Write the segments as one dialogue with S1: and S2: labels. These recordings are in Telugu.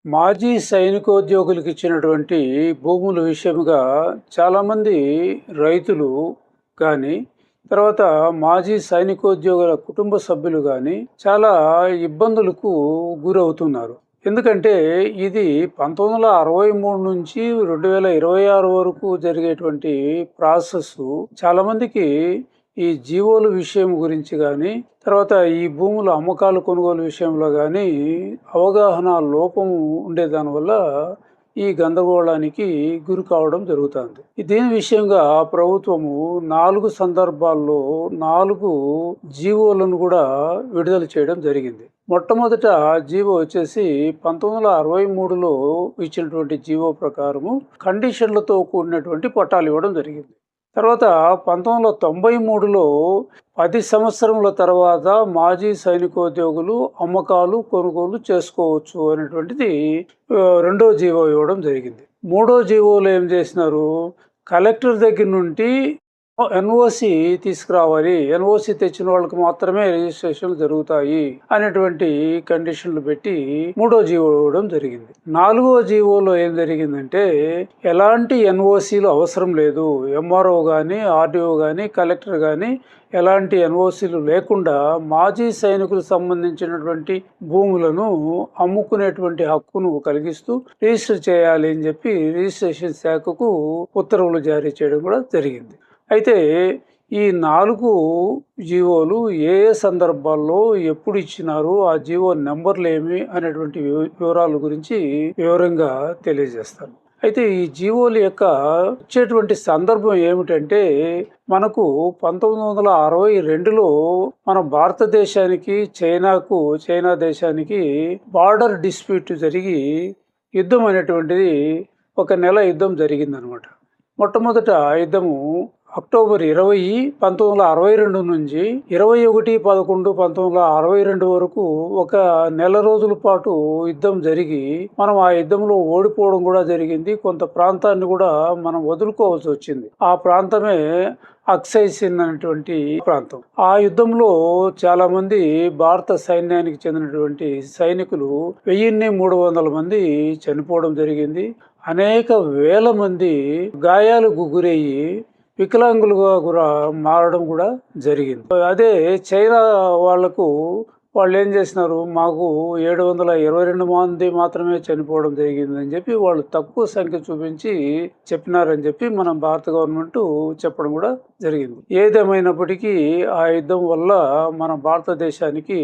S1: మాజీ సైనికోద్యోగులకు ఇచ్చినటువంటి భూముల విషయముగా చాలామంది రైతులు కానీ తర్వాత మాజీ సైనికోద్యోగుల కుటుంబ సభ్యులు కానీ చాలా ఇబ్బందులకు గురవుతున్నారు. ఎందుకంటే ఇది 1963 నుంచి 2026 వరకు జరిగేటువంటి ప్రాసెస్. చాలామందికి ఈ జీవోల విషయం గురించి కానీ తర్వాత ఈ భూముల అమ్మకాలు కొనుగోలు విషయంలో కానీ అవగాహన లోపం ఉండేదానివల్ల ఈ గందరగోళానికి గురి కావడం జరుగుతుంది. దీని విషయంగా ప్రభుత్వము 4 సందర్భాల్లో 4 జీవోలను కూడా విడుదల చేయడం జరిగింది. మొట్టమొదట జీవో వచ్చేసి 1963లో ఇచ్చినటువంటి జీవో ప్రకారము కండిషన్లతో కూడినటువంటి పట్టాలు ఇవ్వడం జరిగింది. తర్వాత 1993లో 10 సంవత్సరముల తర్వాత మాజీ సైనికోద్యోగులు అమ్మకాలు కొనుగోలు చేసుకోవచ్చు అనేటువంటిది రెండో జీవో ఇవ్వడం జరిగింది. మూడో జీవోలో ఏం చేసినారు, కలెక్టర్ దగ్గర నుండి ఎన్ఓసి తీసుకురావాలి, ఎన్ఓసి తెచ్చిన వాళ్ళకి మాత్రమే రిజిస్ట్రేషన్లు జరుగుతాయి అనేటువంటి కండిషన్లు పెట్టి మూడో జీవో ఇవ్వడం జరిగింది. నాలుగో జీవోలో ఏం జరిగిందంటే ఎలాంటి ఎన్ఓసీలు అవసరం లేదు, ఎంఆర్ఓ కానీ ఆర్డీఓ కానీ కలెక్టర్ కానీ ఎలాంటి ఎన్ఓసీలు లేకుండా మాజీ సైనికులకు సంబంధించినటువంటి భూములను అమ్ముకునేటువంటి హక్కును కలిగిస్తూ రిజిస్టర్ చేయాలి అని చెప్పి రిజిస్ట్రేషన్ శాఖకు ఉత్తర్వులు జారీ చేయడం కూడా జరిగింది. అయితే ఈ 4 జీవోలు ఏ ఏ సందర్భాల్లో ఎప్పుడు ఇచ్చినారు, ఆ జీవో నెంబర్లు ఏమి అనేటువంటి వివరాల గురించి వివరంగా తెలియజేస్తాను. అయితే ఈ జీవోల యొక్క వచ్చేటువంటి సందర్భం ఏమిటంటే మనకు 1962లో మన భారతదేశానికి చైనా దేశానికి బార్డర్ డిస్ప్యూట్ జరిగి యుద్ధం అనేటువంటిది 1 నెల యుద్ధం జరిగిందనమాట. మొట్టమొదట యుద్ధము అక్టోబర్ 20, 1962 నుంచి 21/11, 1962 వరకు 1 నెల రోజుల పాటు యుద్ధం జరిగి మనం ఆ యుద్ధంలో ఓడిపోవడం కూడా జరిగింది. కొంత ప్రాంతాన్ని కూడా మనం వదులుకోవాల్సి వచ్చింది. ఆ ప్రాంతమే అక్సై చిన్ అనేటువంటి ప్రాంతం. ఆ యుద్ధంలో చాలా మంది భారత సైన్యానికి చెందినటువంటి సైనికులు 1300 మంది చనిపోవడం జరిగింది. అనేక వేల మంది గాయాలకు గురయ్యి వికలాంగులుగా కూడా మారడం కూడా జరిగింది. అదే చైనా వాళ్ళు ఏం చేసినారు, మాకు 722 మంది మాత్రమే చనిపోవడం జరిగిందని చెప్పి వాళ్ళు తక్కువ సంఖ్య చూపించి చెప్పినారని చెప్పి మన భారత గవర్నమెంట్ చెప్పడం కూడా జరిగింది. ఏదేమైనప్పటికీ ఆ యుద్ధం వల్ల మన భారతదేశానికి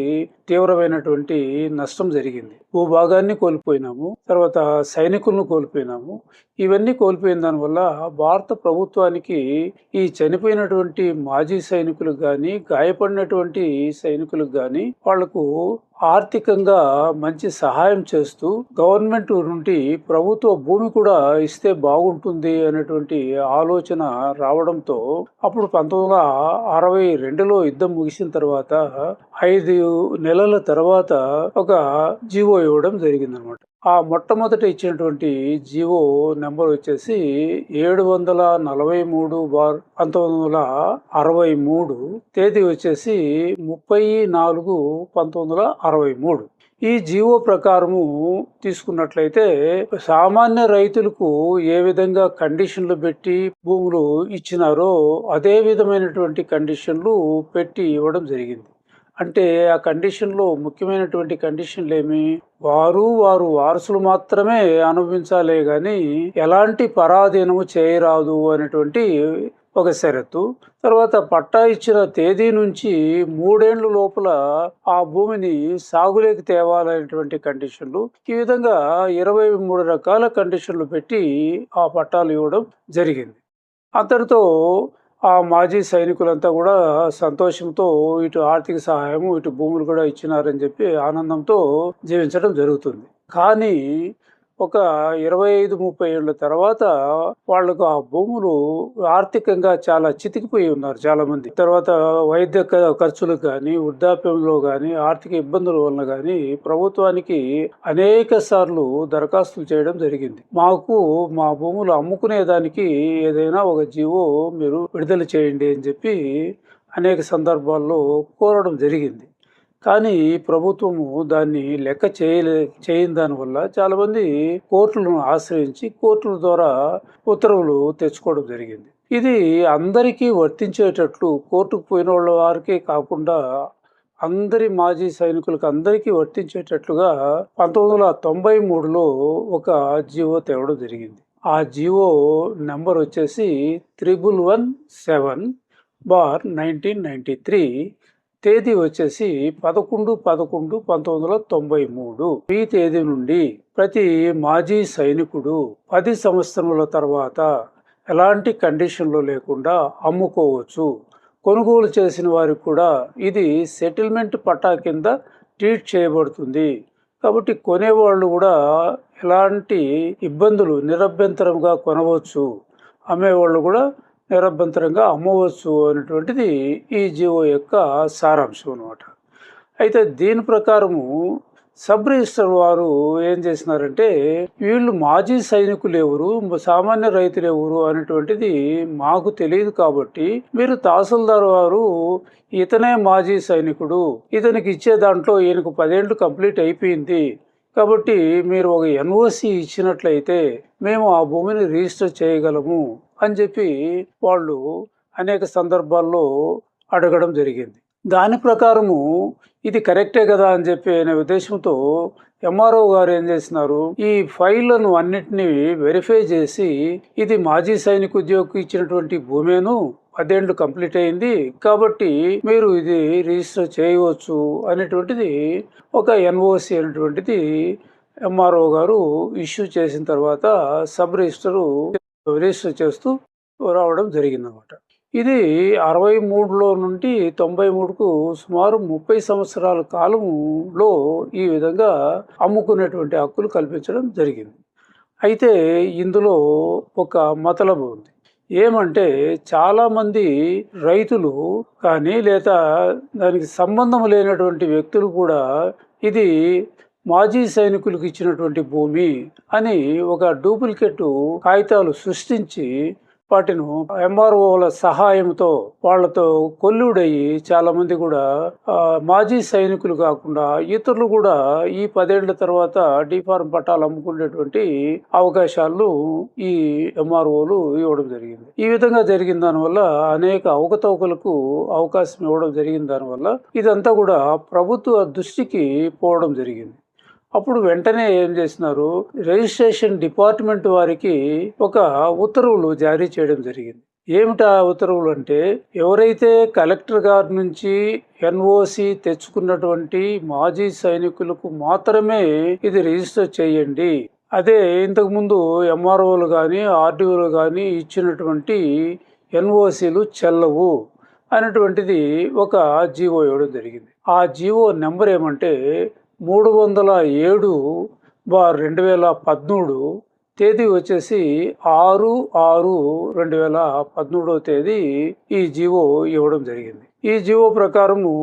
S1: తీవ్రమైనటువంటి నష్టం జరిగింది. భూభాగాన్ని కోల్పోయినాము, తర్వాత సైనికులను కోల్పోయినాము. ఇవన్నీ కోల్పోయిన దానివల్ల భారత ప్రభుత్వానికి ఈ చనిపోయినటువంటి మాజీ సైనికులకు కానీ గాయపడినటువంటి సైనికులకు కానీ వాళ్లకు ఆర్థికంగా మంచి సహాయం చేస్తూ గవర్నమెంట్ నుండి ప్రభుత్వ భూమి కూడా ఇస్తే బాగుంటుంది అనేటువంటి ఆలోచన రావడంతో అప్పుడు 1962లో యుద్ధం ముగిసిన తర్వాత 5 నెలల తర్వాత ఒక జీవో ఇవ్వడం జరిగిందనమాట. ఆ మొట్టమొదట ఇచ్చినటువంటి జీవో నెంబర్ వచ్చేసి 743/1963, తేదీ వచ్చేసి 30/4/1963. ఈ జీవో ప్రకారము తీసుకున్నట్లయితే సామాన్య రైతులకు ఏ విధంగా కండిషన్లు పెట్టి భూములు ఇచ్చినారో అదే విధమైనటువంటి కండిషన్లు పెట్టి ఇవ్వడం జరిగింది. అంటే ఆ కండిషన్లో ముఖ్యమైనటువంటి కండిషన్లు ఏమి, వారు వారసులు మాత్రమే అనుభవించాలే గాని ఎలాంటి పరాధీనము చేయరాదు అనేటువంటి ఒక షరతు. తర్వాత పట్టా ఇచ్చిన తేదీ నుంచి 3 ఏళ్ల లోపల ఆ భూమిని సాగులోకి తేవాలనేటువంటి కండిషన్లు. ఈ విధంగా 23 రకాల కండిషన్లు పెట్టి ఆ పట్టాలు ఇవ్వడం జరిగింది. అంతటితో ఆ మాజీ సైనికులంతా కూడా సంతోషంతో ఇటు ఆర్థిక సహాయము ఇటు భూములు కూడా ఇచ్చినారని చెప్పి ఆనందంతో జీవించడం జరుగుతుంది. కానీ ఒక 25-30 ఏళ్ళ తర్వాత వాళ్లకు ఆ భూములు ఆర్థికంగా చాలా చితికిపోయి ఉన్నారు చాలా మంది. తర్వాత వైద్య ఖర్చులకు కానీ వృద్ధాప్యంలో కానీ ఆర్థిక ఇబ్బందుల వలన కానీ ప్రభుత్వానికి అనేక సార్లు దరఖాస్తులు చేయడం జరిగింది. మాకు మా భూములు అమ్ముకునేదానికి ఏదైనా ఒక జీవో మీరు విడుదల చేయండి అని చెప్పి అనేక సందర్భాల్లో కోరడం జరిగింది. కానీ ప్రభుత్వము దాన్ని లెక్క చేయని దానివల్ల చాలామంది కోర్టులను ఆశ్రయించి కోర్టుల ద్వారా ఉత్తర్వులు తెచ్చుకోవడం జరిగింది. ఇది అందరికీ వర్తించేటట్లు కోర్టుకు పోయిన వాళ్ళ వారికే కాకుండా అందరి మాజీ సైనికులకు అందరికీ వర్తించేటట్లుగా 1993లో ఒక జీవో తేవడం జరిగింది. ఆ జీవో నెంబర్ వచ్చేసి 1117/1993. తేదీ వచ్చేసి 11/11/1993. ఈ తేదీ నుండి ప్రతి మాజీ సైనికుడు 10 సంవత్సరముల తర్వాత ఎలాంటి కండిషన్లు లేకుండా అమ్ముకోవచ్చు. కొనుగోలు చేసిన వారికి కూడా ఇది సెటిల్మెంట్ పట్టా కింద ట్రీట్ చేయబడుతుంది. కాబట్టి కొనేవాళ్ళు కూడా ఎలాంటి ఇబ్బందులు నిరభ్యంతరంగా కొనవచ్చు, అమ్మేవాళ్ళు కూడా నిరభ్యంతరంగా అమ్మవచ్చు అనేటువంటిది ఈ జీవో యొక్క సారాంశం అన్నమాట. అయితే దీని ప్రకారము సబ్ రిజిస్టర్ వారు ఏం చేసినారంటే, వీళ్ళు మాజీ సైనికులు ఎవరు, సామాన్య రైతులు ఎవరు అనేటువంటిది మాకు తెలియదు కాబట్టి మీరు తహసీల్దార్ వారు ఇతనే మాజీ సైనికుడు, ఇతనికి ఇచ్చే దాంట్లో ఈయనకు 10 ఏళ్ళు కంప్లీట్ అయిపోయింది కాబట్టి మీరు ఒక ఎన్ఓసి ఇచ్చినట్లయితే మేము ఆ భూమిని రిజిస్టర్ చేయగలము అని చెప్పి వాళ్ళు అనేక సందర్భాల్లో అడగడం జరిగింది. దాని ప్రకారము ఇది కరెక్టే కదా అని చెప్పి అనే ఉద్దేశంతో ఎంఆర్ఓ గారు ఏం చేసినారు, ఈ ఫైళ్లను అన్నిటినీ వెరిఫై చేసి ఇది మాజీ సైనిక ఉద్యోగికి ఇచ్చినటువంటి భూమేను 10 ఏళ్ళు కంప్లీట్ అయింది కాబట్టి మీరు ఇది రిజిస్టర్ చేయవచ్చు అనేటువంటిది ఒక ఎన్ఓసి అనేటువంటిది ఎంఆర్ఓ గారు ఇష్యూ చేసిన తర్వాత సబ్ రిజిస్టర్ చేస్తూ రావడం జరిగిందన్నమాట. ఇది 63లో నుండి 93కు సుమారు 30 సంవత్సరాల కాలంలో ఈ విధంగా అమ్ముకునేటువంటి హక్కులు కల్పించడం జరిగింది. అయితే ఇందులో ఒక మతలబు ఉంది. ఏమంటే చాలామంది రైతులు కానీ లేదా దానికి సంబంధం లేనటువంటి వ్యక్తులు కూడా ఇది మాజీ సైనికులకు ఇచ్చినటువంటి భూమి అని ఒక డూప్లికేట్ కాగితాలు సృష్టించి వాటిని ఎంఆర్ఓల సహాయంతో వాళ్ళతో కొల్లుడయ్యి చాలా మంది కూడా మాజీ సైనికులు కాకుండా ఇతరులు కూడా ఈ 10 ఏళ్ల తర్వాత డిఫార్మ్ పట్టాలు అమ్ముకునేటువంటి అవకాశాలు ఈ ఎంఆర్ఓలు ఇవ్వడం జరిగింది. ఈ విధంగా జరిగిన దానివల్ల అనేక అవకతవకలకు అవకాశం ఇవ్వడం జరిగిన దానివల్ల ఇదంతా కూడా ప్రభుత్వ దృష్టికి పోవడం జరిగింది. అప్పుడు వెంటనే ఏం చేసినారు, రిజిస్ట్రేషన్ డిపార్ట్మెంట్ వారికి ఒక ఉత్తర్వులు జారీ చేయడం జరిగింది. ఏమిటా ఉత్తర్వులు అంటే, ఎవరైతే కలెక్టర్ గారి నుంచి ఎన్ఓసి తెచ్చుకున్నటువంటి మాజీ సైనికులకు మాత్రమే ఇది రిజిస్టర్ చేయండి, అదే ఇంతకుముందు ఎంఆర్ఓలు కానీ ఆర్డీఓలు కానీ ఇచ్చినటువంటి ఎన్ఓసీలు చెల్లవు అనేటువంటిది ఒక జీవో ఇవ్వడం జరిగింది. ఆ జీవో నెంబర్ ఏమంటే 307/2013. తేదీ వచ్చేసి 6/6/2013 తేదీ ఈ జీవో ఇవ్వడం జరిగింది. ఈ జీవో ప్రకారము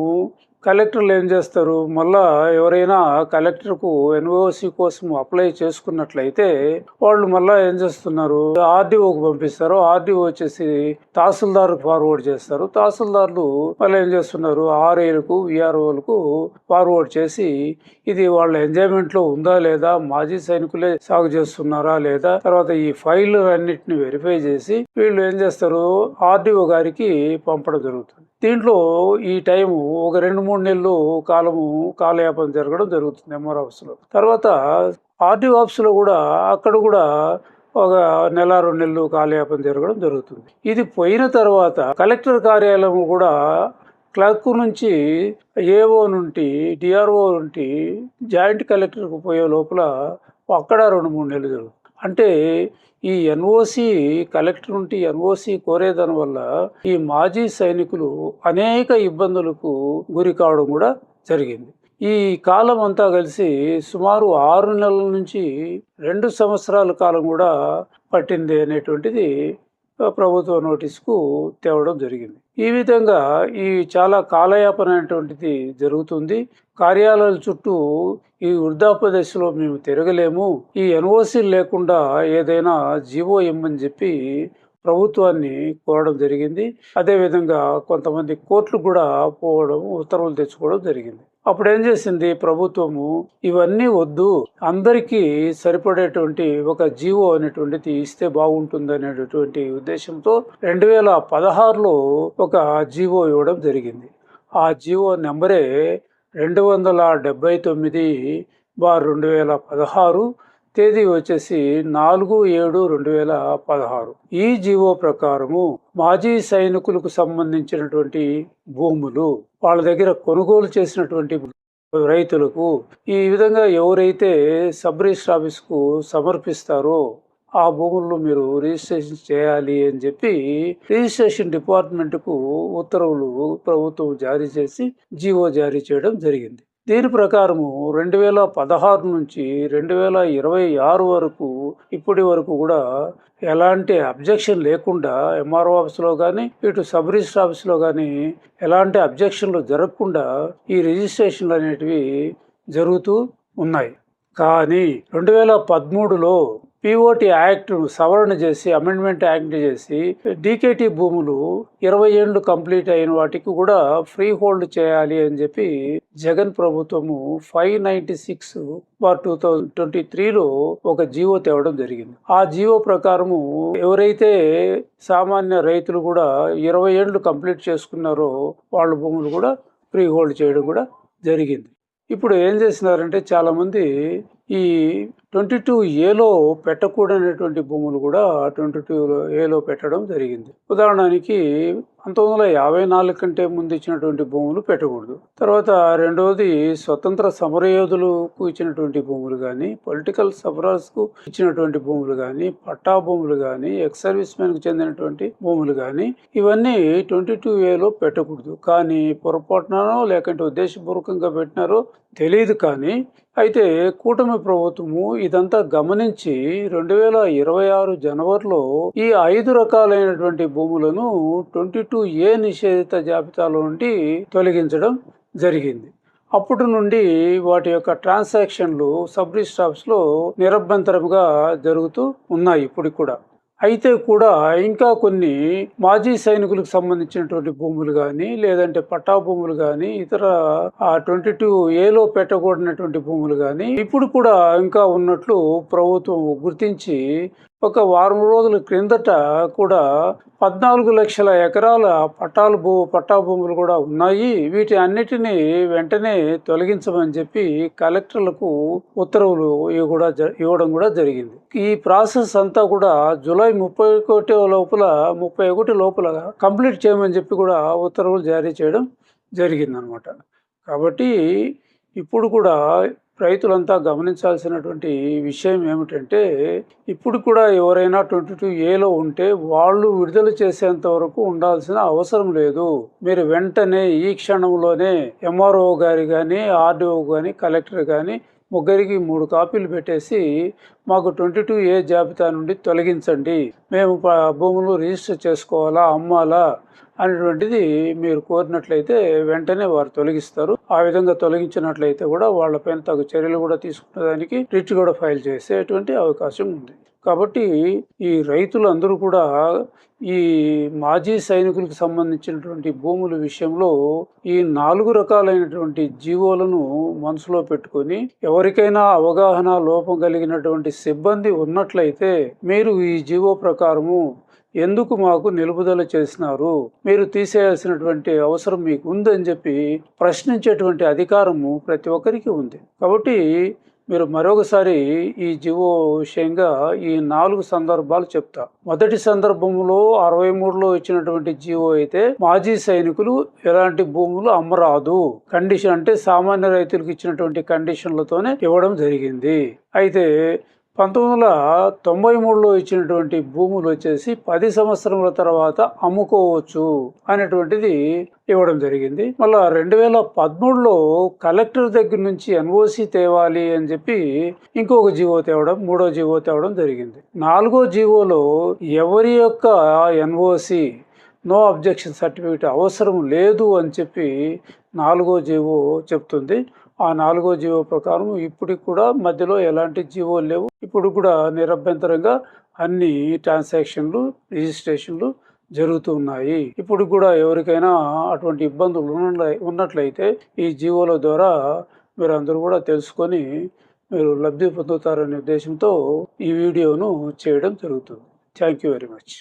S1: కలెక్టర్లు ఏం చేస్తారు, మళ్ళా ఎవరైనా కలెక్టర్కు ఎన్ఓసి కోసం అప్లై చేసుకున్నట్లయితే వాళ్ళు మళ్ళా ఏం చేస్తున్నారు, ఆర్డీఓకు పంపిస్తారు. ఆర్డీఓ వచ్చేసి తహసీల్దార్కు ఫార్వర్డ్ చేస్తారు. తహసీల్దార్లు మళ్ళీ ఏం చేస్తున్నారు, ఆర్ఐలకు విఆర్ఓలకు ఫార్వర్డ్ చేసి ఇది వాళ్ళ ఎంజాయ్మెంట్లో ఉందా లేదా, మాజీ సైనికులే సాగు చేస్తున్నారా లేదా, తర్వాత ఈ ఫైల్ అన్నిటిని వెరిఫై చేసి వీళ్ళు ఏం చేస్తారు, ఆర్డీఓ గారికి పంపడం జరుగుతుంది. దీంట్లో ఈ టైము ఒక 2-3 నెలలు కాలయాపన జరగడం జరుగుతుంది ఎంఆర్ ఆఫీస్లో. తర్వాత ఆర్డీఓ ఆఫీస్లో కూడా అక్కడ కూడా ఒక 1-2 నెలలు కాలయాపన జరగడం జరుగుతుంది. ఇది పోయిన తర్వాత కలెక్టర్ కార్యాలయం కూడా క్లర్క్ నుంచి ఏఓ నుండి డిఆర్ఓ నుండి జాయింట్ కలెక్టర్కు పోయే లోపల అక్కడ 2-3 నెలలు జరుగుతుంది. అంటే ఈ ఎన్ఓసి కలెక్టర్ నుండి ఎన్ఓసి కోరేదాని వల్ల ఈ మాజీ సైనికులు అనేక ఇబ్బందులకు గురి కావడం కూడా జరిగింది. ఈ కాలం అంతా కలిసి సుమారు 6 నెలల నుంచి 2 సంవత్సరాల కాలం కూడా పట్టింది అనేటువంటిది ప్రభుత్వ నోటీసుకు తేవడం జరిగింది. ఈ విధంగా ఈ చాలా కాలయాపన అనేటువంటిది జరుగుతుంది. కార్యాలయాల చుట్టూ ఈ వృద్ధాప్య దశలో మేము తిరగలేము, ఈ ఎన్ఓసి లేకుండా ఏదైనా జీవో ఇమ్మని చెప్పి ప్రభుత్వాన్ని కోరడం జరిగింది. అదేవిధంగా కొంతమంది కోర్టులు కూడా పోవడం, ఉత్తర్వులు తెచ్చుకోవడం జరిగింది. అప్పుడు ఏం చేసింది ప్రభుత్వము, ఇవన్నీ వద్దు, అందరికీ సరిపడేటువంటి ఒక జీవో అనేటువంటిది ఇస్తే బాగుంటుంది అనేటటువంటి ఉద్దేశంతో 2016లో ఒక జీవో ఇవ్వడం జరిగింది. ఆ జీవో నెంబరే 279/2016, తేదీ వచ్చేసి 4/7/2016. ఈ జీవో ప్రకారము మాజీ సైనికులకు సంబంధించినటువంటి భూములు వాళ్ళ దగ్గర కొనుగోలు చేసినటువంటి రైతులకు ఈ విధంగా ఎవరైతే సబ్ రిజిస్టర్ ఆఫీస్కు సమర్పిస్తారో ఆ భూములను మీరు రిజిస్ట్రేషన్ చేయాలి అని చెప్పి రిజిస్ట్రేషన్ డిపార్ట్మెంట్కు ఉత్తర్వులు ప్రభుత్వం జారీ చేసి జీవో జారీ చేయడం జరిగింది. దీని ప్రకారము 2016 నుంచి 2026 వరకు ఇప్పటి వరకు కూడా ఎలాంటి అబ్జెక్షన్ లేకుండా ఎంఆర్ఓ ఆఫీస్లో కానీ ఇటు సబ్ రిజిస్టర్ ఆఫీస్లో కానీ ఎలాంటి అబ్జెక్షన్లు జరగకుండా ఈ రిజిస్ట్రేషన్లు అనేటివి జరుగుతూ ఉన్నాయి. కానీ 2013లో పిఓటి యాక్ట్ సవరణ చేసి అమెండ్మెంట్ యాక్ట్ చేసి డీకేటీ భూములు 20 ఏళ్ళు కంప్లీట్ అయిన వాటికి కూడా ఫ్రీ హోల్డ్ చేయాలి అని చెప్పి జగన్ ప్రభుత్వము 596/2023లో ఒక జీవో తేవడం జరిగింది. ఆ జీవో ప్రకారము ఎవరైతే సామాన్య రైతులు కూడా 20 ఏళ్ళు కంప్లీట్ చేసుకున్నారో వాళ్ళ భూములు కూడా ఫ్రీ హోల్డ్ చేయడం కూడా జరిగింది. ఇప్పుడు ఏం చేస్తున్నారంటే చాలామంది ఈ 22A పెట్టకూడనటువంటి భూములు కూడా 22A పెట్టడం జరిగింది. ఉదాహరణకి 1954 కంటే ముందు ఇచ్చినటువంటి భూములు పెట్టకూడదు. తర్వాత రెండవది స్వతంత్ర సమరయోధులకు ఇచ్చినటువంటి భూములు కానీ, పొలిటికల్ సఫరర్స్కు ఇచ్చినటువంటి భూములు కానీ, పట్టా భూములు కానీ, ఎక్స్ సర్వీస్ మెన్కు చెందినటువంటి భూములు కానీ ఇవన్నీ 22A పెట్టకూడదు. కానీ పొరపాటునో లేకంటే ఉద్దేశపూర్వకంగా పెట్టినారో తెలియదు. కానీ అయితే కూటమి ప్రభుత్వము ఇదంతా గమనించి 2026 జనవరిలో ఈ 5 రకాలైనటువంటి భూములను 22A నిషేధిత జాబితాలో నుండి తొలగించడం జరిగింది. అప్పటి నుండి వాటి యొక్క ట్రాన్సాక్షన్లు సబ్ రిజిస్టర్ ఆఫీస్లో నిరభ్యంతరంగా జరుగుతూ ఉన్నాయి ఇప్పుడు కూడా. అయితే కూడా ఇంకా కొన్ని మాజీ సైనికులకు సంబంధించినటువంటి భూములు కానీ, లేదంటే పట్టా భూములు కానీ, ఇతర 22A పెట్టకూడనటువంటి భూములు కానీ ఇప్పుడు కూడా ఇంకా ఉన్నట్లు ప్రభుత్వం గుర్తించి ఒక వారం రోజుల క్రిందట కూడా 14 లక్షల ఎకరాల పట్టా భూములు కూడా ఉన్నాయి. వీటి అన్నిటినీ వెంటనే తొలగించమని చెప్పి కలెక్టర్లకు ఉత్తర్వులు ఇవ్వడం కూడా జరిగింది. ఈ ప్రాసెస్ అంతా కూడా జూలై 31 లోపల కంప్లీట్ చేయమని చెప్పి కూడా ఉత్తర్వులు జారీ చేయడం జరిగిందనమాట. కాబట్టి ఇప్పుడు కూడా రైతులంతా గమనించాల్సినటువంటి విషయం ఏమిటంటే, ఇప్పుడు కూడా ఎవరైనా 22A ఉంటే వాళ్ళు విడుదల చేసేంత వరకు ఉండాల్సిన అవసరం లేదు. మీరు వెంటనే ఈ క్షణంలోనే ఎంఆర్ఓ గారి కానీ, ఆర్డీఓ కానీ, కలెక్టర్ కానీ ముగ్గురికి 3 కాపీలు పెట్టేసి మాకు 22A జాబితా నుండి తొలగించండి, మేము భూములు రిజిస్టర్ చేసుకోవాలా, అమ్మాలా అనేటువంటిది మీరు కోరినట్లయితే వెంటనే వారు తొలగిస్తారు. ఆ విధంగా తొలగించినట్లయితే కూడా వాళ్ళపైన తగు చర్యలు కూడా తీసుకునేదానికి రిట్ కూడా ఫైల్ చేసేటువంటి అవకాశం ఉంది. కాబట్టి ఈ రైతులందరూ కూడా ఈ మాజీ సైనికులకు సంబంధించినటువంటి భూముల విషయంలో ఈ 4 రకాలైనటువంటి జీవోలను మనసులో పెట్టుకొని ఎవరికైనా అవగాహన లోపం కలిగినటువంటి సిబ్బంది ఉన్నట్లయితే మీరు ఈ జీవో ప్రకారము ఎందుకు మాకు నిలుపుదల చేసినారు, మీరు తీసేయాల్సినటువంటి అవసరం మీకు ఉందని చెప్పి ప్రశ్నించేటువంటి అధికారము ప్రతి ఒక్కరికి ఉంది. కాబట్టి మీరు మరొకసారి ఈ జీవో విషయంగా ఈ 4 సందర్భాలు చెప్తా. మొదటి సందర్భంలో 63లో ఇచ్చినటువంటి జీవో అయితే మాజీ సైనికులు ఎలాంటి భూములు అమ్మరాదు, కండిషన్ అంటే సామాన్య రైతులకు ఇచ్చినటువంటి కండిషన్లతోనే ఇవ్వడం జరిగింది. అయితే 1993లో ఇచ్చినటువంటి భూములు వచ్చేసి 10 సంవత్సరముల తర్వాత అమ్ముకోవచ్చు అనేటువంటిది ఇవ్వడం జరిగింది. మళ్ళా 2013లో కలెక్టర్ దగ్గర నుంచి ఎన్ఓసి తేవాలి అని చెప్పి ఇంకొక జీవో తేవడం, 3వ జీవో తేవడం జరిగింది. 4వ జీవోలో ఎవరి యొక్క ఎన్ఓసి నో అబ్జెక్షన్ సర్టిఫికేట్ అవసరం లేదు అని చెప్పి 4వ జీవో చెప్తుంది. ఆ 4వ జీవో ప్రకారం ఇప్పటికి కూడా మధ్యలో ఎలాంటి జీవోలు లేవు. ఇప్పుడు కూడా నిరభ్యంతరంగా అన్ని ట్రాన్సాక్షన్లు, రిజిస్ట్రేషన్లు జరుగుతూ ఉన్నాయి. ఇప్పుడు కూడా ఎవరికైనా అటువంటి ఇబ్బందులు ఉన్నట్లయితే ఈ జీవోల ద్వారా మీరు అందరూ కూడా తెలుసుకొని మీరు లబ్ధి పొందుతారనే ఉద్దేశంతో ఈ వీడియోను చేయడం జరుగుతుంది. Thank you very much.